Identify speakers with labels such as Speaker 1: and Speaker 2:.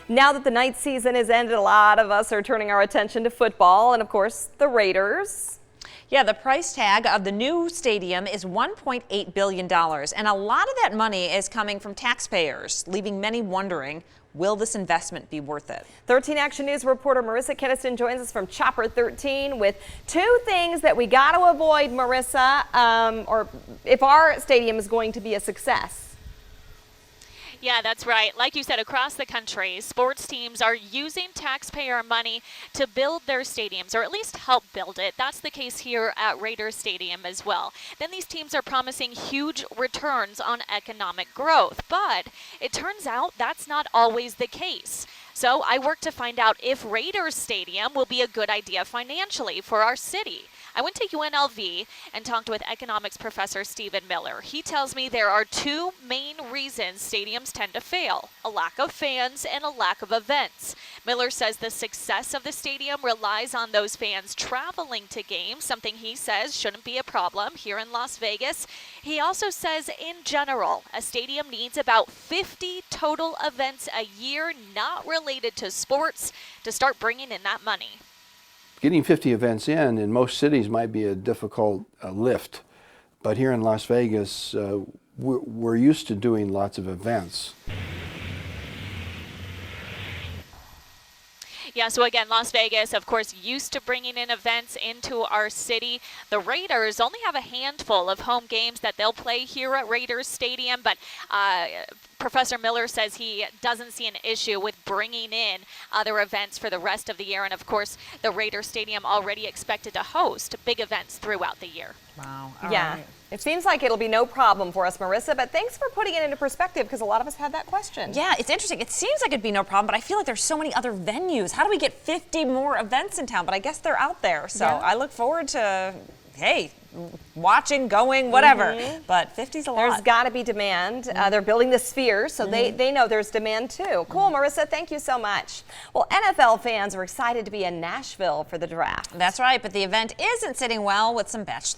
Speaker 1: Now that the night season has ended, a lot of us are turning our attention to football and, of course, the Raiders.
Speaker 2: Yeah, the price tag of the new stadium is $1.8 billion, and a lot of that money is coming from taxpayers, leaving many wondering, will this investment be worth it?
Speaker 1: 13 Action News reporter Marissa Kynaston joins us from Chopper 13 with two things that we got to avoid, Marissa, or if our stadium is going to be a success.
Speaker 3: Yeah, that's right. Like you said, across the country, sports teams are using taxpayer money to build their stadiums, or at least help build it. That's the case here at Raiders Stadium as well. Then these teams are promising huge returns on economic growth, but it turns out that's not always the case. So I worked to find out if Raiders Stadium will be a good idea financially for our city. I went to UNLV and talked with economics professor Stephen Miller. He tells me there are two main reasons stadiums tend to fail: a lack of fans and a lack of events. Miller says the success of the stadium relies on those fans traveling to games, something he says shouldn't be a problem here in Las Vegas. He also says in general, a stadium needs about 50 total events a year not related to sports to start bringing in that money.
Speaker 4: Getting 50 events in most cities might be a difficult lift, but here in Las Vegas, we're used to doing lots of events.
Speaker 3: Yeah, so again, Las Vegas, of course, used to bringing in events into our city. The Raiders only have a handful of home games that they'll play here at Raiders Stadium, but Professor Miller says he doesn't see an issue with bringing in other events for the rest of the year. And of course, the Raiders Stadium already expected to host big events throughout the year.
Speaker 2: Wow.
Speaker 1: Yeah. Right. It seems like it'll be no problem for us, Marissa, but thanks for putting it into perspective because a lot of us had that question.
Speaker 2: Yeah, it's interesting. It seems like it'd be no problem, but I feel like there's so many other venues. How do we get 50 more events in town? But I guess they're out there. So yeah. I look forward to, hey, watching, going, whatever. But 50's a lot.
Speaker 1: There's got to be demand. They're building the Sphere, so they know there's demand too. Cool, Marissa, thank you so much. Well, NFL fans are excited to be in Nashville for the draft.
Speaker 2: That's right, but the event isn't sitting well with some bachelor